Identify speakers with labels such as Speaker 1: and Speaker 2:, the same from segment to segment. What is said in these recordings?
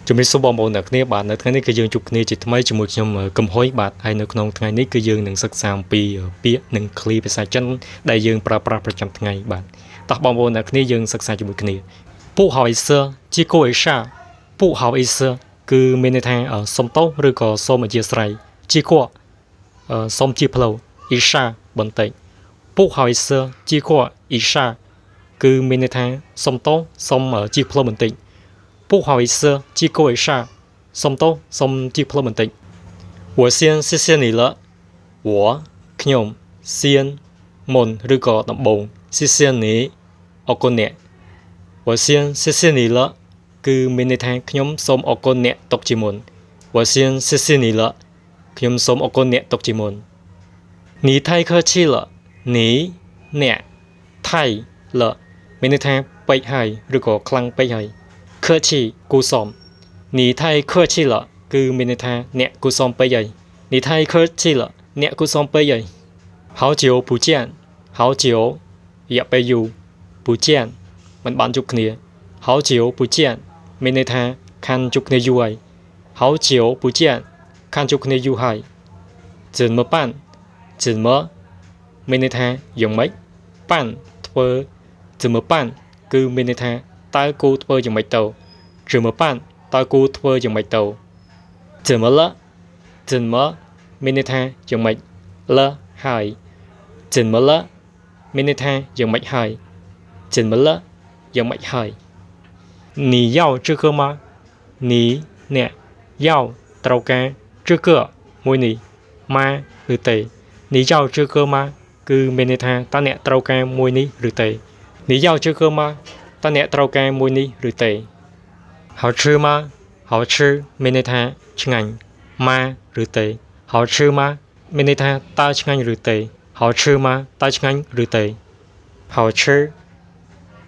Speaker 1: ជំរាបសួរបងប្អូនអ្នកគ្នាបាទនៅថ្ងៃនេះគឺយើងជួបគ្នាជាថ្មីជាមួយខ្ញុំកំហុយបាទហើយនៅក្នុងថ្ងៃនេះគឺយើងនឹងសិក្សាអំពីពាក្យនិងឃ្លាភាសាចិនដែលយើងប្រើប្រាស់ប្រចាំថ្ងៃបាទតោះបងប្អូនអ្នកគ្នាយើងសិក្សាជាមួយគ្នា不好意思借过一下不好意思គឺមានន័យថាសុំទោសឬក៏សូមអធិស្ឋាន借过សូមជាផ្លូវ一下បន្តិច不好意思借过一下គឺមានន័យថាសុំទោសសូមជាផ្លូវបន្តិច不好意思借过一下សុំទោសសូមជាផ្លូវបន្តិច我先谢谢你了我ខ្ញុំ先មុនឬក៏ដំបូង谢谢你អរគុណអ្នក我先谢谢你了គឺមានន័យថាខ្ញុំសូមអរគុណអ្នកទុកជាមុន我先谢谢你了ខ្ញុំសូមអរគុណអ្នកទុកជាមុន你太客气了你អ្នកថៃ了មានន័យថាពេកហើយឬក៏ខ្លាំងពេកហើយ客气គូសម你太客气了គឺមានន័យថាអ្នកគូសមពេកហើយ你太客气了អ្នកគូសមពេកហើយ好久不见好久រយៈពេលយូរ不见មិនបានជួបគ្នា好久不见មានន័យថាខាន់ជួបគ្នាយូរហើយ好久不见ខាន់ជួបគ្នាយូរហើយ怎么办怎么មានន័យថាយ៉ាងម៉េចប៉ាន់ធ្វើ怎么办គឺមានន័យថាតើគូធ្វើយ៉ាងម៉េចទៅ怎么办តើគូធ្វើយ៉ាងម៉េចទៅ怎么了怎么មានន័យថាយ៉ាងម៉េច了ហើយ怎么了មានន័យថាយ៉ាងម៉េចហើយ怎么了យ៉ាងម៉េចហើយ你要这个吗你អ្នក要ត្រូវការ这个មួយនេះម៉ាឬទេ你要这个吗គឺមានន័យថាតើអ្នកត្រូវការមួយនេះឬទេ你要这个吗តើអ្នកត្រូវការមួយនេះឬទេ好吃吗好吃មានន័យថាឆ្ងាញ់ម៉ាឬទេ好吃吗មានន័យថាតើឆ្ងាញ់ឬទេ好吃吗តើឆ្ងាញ់ឬទេ好吃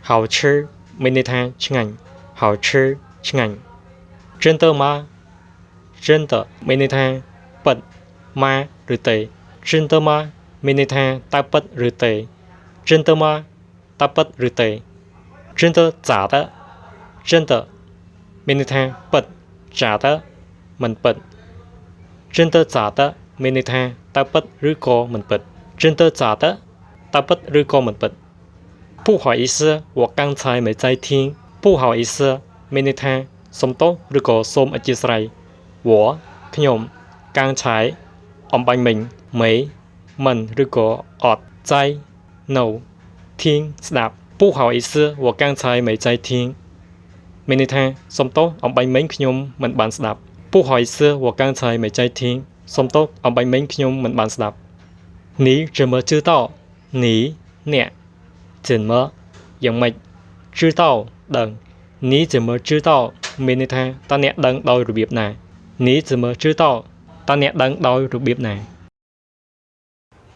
Speaker 1: 好吃មានន័យថាឆ្ងាញ់好吃ឆ្ងាញ់真的吗真的មានន័យថាពិតម៉ាឬទេ真的吗មានន័យថាតើពិតឬទេ真的吗តើពិតឬទេ真的假的真的មានន័យថាពិត假的មិនពិត真的假的មានន័យថាតើពិតឬក៏មិនពិត真的假的តើពិតឬក៏មិនពិត不好意思我刚才没在听不好意思មានន័យថាសុំទោសឬក៏សូមអធិស្ឋាន我ខ្ញុំ刚才អំបញ្ញមិញ没មិនឬក៏អត់在 no 听ស្ដាប់不好意思我刚才没在听មានន័យថាសុំទោសអំបញ្ញមិញខ្ញុំមិនបានស្ដាប់不好意思我刚才没在听សុំទោសអំបញ្ញមិញខ្ញុំមិនបានស្ដាប់你怎么知道你អ្នក怎么យ៉ាងម៉េច知道ដឹង你怎么知道មានន័យថាតើអ្នកដឹងដោយរបៀបណា你怎么知道តើអ្នកដឹងដោយរបៀបណា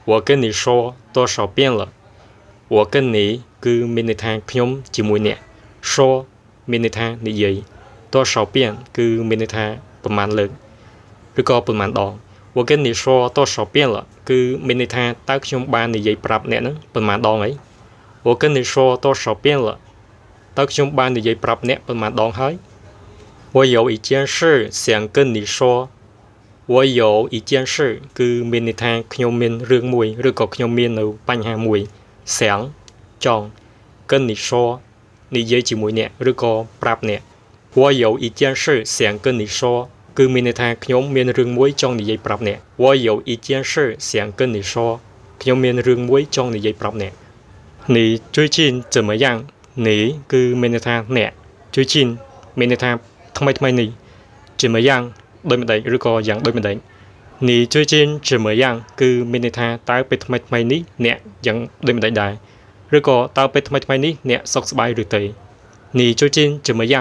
Speaker 1: 我跟你说多少遍了我跟你គឺមានន័យថាខ្ញុំជាមួយអ្នក说មានន័យថានិយាយ多少遍គឺមានន័យថាប្រមាណលើកឬក៏ប្រមាណដង我跟你说多少遍了គឺមានន័យថាតើខ្ញុំបាននិយាយប្រាប់អ្នកហ្នឹងប្រមាណដងអី我跟你说多少遍了តើខ្ញុំបាននិយាយប្រាប់អ្នកប្រមាណដងហើយ我有一件事想跟你说我有一件事គឺមានន័យថាខ្ញុំមានរឿងមួយឬក៏ខ្ញុំមាននៅបញ្ហាមួយ想ចង់跟你说និយាយជាមួយអ្នកឬក៏ប្រាប់អ្នក我有一件事想跟你说គឺមានន័យថាខ្ញុំមានរឿងមួយចង់និយាយប្រាប់អ្នក我有一件事想跟你说ខ្ញុំមានរឿងមួយចង់និយាយប្រាប់អ្នក你最近怎么样你គឺមានន័យថាអ្នក最近មានន័យថាថ្មីនេះ怎么样ដូចម្ដេចឬក៏យ៉ាងដូចម្ដេច你最近怎么样គឺមានន័យថាតើពេលថ្មីនេះអ្នកយ៉ាងដូចម្ដេចដែរឬក៏តើពេលថ្មីនេះអ្នកសុខសប្បាយឬទេ你最近怎么样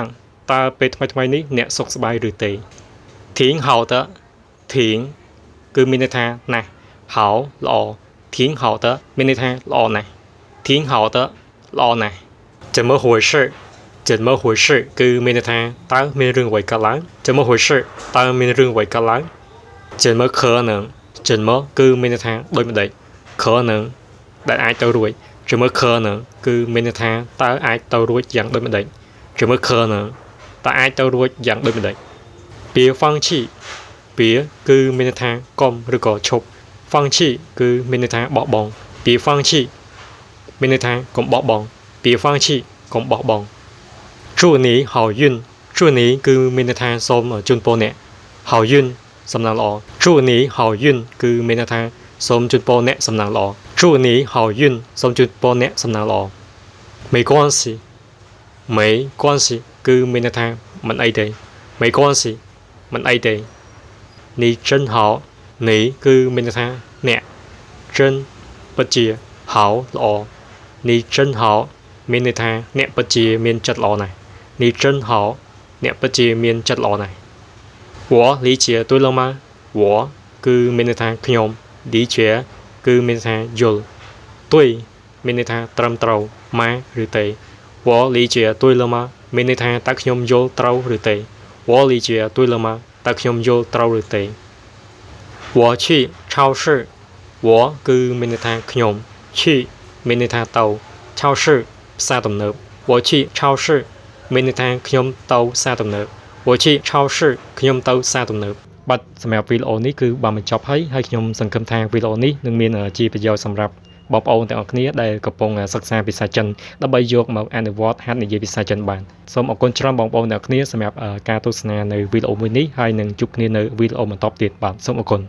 Speaker 1: តើពេលថ្មីនេះអ្នកសុខសប្បាយឬទេ挺好的挺គឺមានន័យថាណាស់好ល្អ挺好的មានន័យថាល្អណាស់挺好的ល្អណាស់怎么回事怎么回事គឺមានន័យថាតើមានរឿងអ្វីកើតឡើង怎么回事តើមានរឿងអ្វីកើតឡើង怎么可能怎么គឺមានន័យថាដូចម្ដេច可能ដែលអាចទៅរួច怎么可能គឺមានន័យថាតើអាចទៅរួចយ៉ាងដូចម្ដេច怎么可能ត តើអាចទៅរួចយ៉ាងដូចម្តេចពាក្យ function ពាក្យគឺមានន័យថាកុំឬក៏ឈប់ function គឺមានន័យថាបោះបង់ពាក្យ function មានន័យថាកុំបោះបង់ពាក្យ function កុំបោះបង់ជួនេះហៅយិនជួនេះគឺមានន័យថាសូមជូនពរអ្នកហៅយិនសំណាងល្អជួនេះហៅយិនគឺមានន័យថាសូមជូនពរអ្នកសំណាងល្អជួនេះហៅយិនសូមជូនពរអ្នកសំណាងល្អ没关系没关系គឺមានន័យថាមិនអីទេ没关系មិនអីទេនេះ真好នេះគឺមានន័យថាអ្នក真ពិតជា好ល្អនេះ真好មានន័យថាអ្នកពិតជាមានចិត្តល្អណាស់នេះ真好អ្នកពិតជាមានចិត្តល្អណាស់我理解对了吗我គឺមានន័យថាខ្ញុំ理解គឺមានន័យថាយល់对មានន័យថាត្រឹមត្រូវម៉ាឬទេ我理解对了吗មានន័យថាតើខ្ញុំយល់ត្រូវឬទេ我理解对了吗តើខ្ញុំយល់ត្រូវឬទេ我去超市我គឺមានន័យថាខ្ញុំ去មានន័យថាទៅ超市ផ្សារទំនើប我去超市មានន័យថាខ្ញុំទៅផ្សារទំនើប我去超市ខ្ញុំទៅផ្សារទំនើបបាទសម្រាប់វីដេអូនេះគឺបានបញ្ចប់ហើយខ្ញុំសង្ឃឹមថាវីដេអូនេះនឹងមានជាប្រយោជន៍សម្រាប់បងប្អូនទាំងអស់គ្នាដែលកំពុងសិក្សាភាសាចិនដើម្បីយកមកអនុវត្តហាត់និយាយភាសាចិនបានសូមអរគុណច្រើនបងប្អូនទាំងអស់គ្នាសម្រាប់ការទស្សនានៅវីដេអូមួយនេះហើយនឹងជួបគ្នានៅវីដេអូបន្តទៀតបាទសូមអរគុណ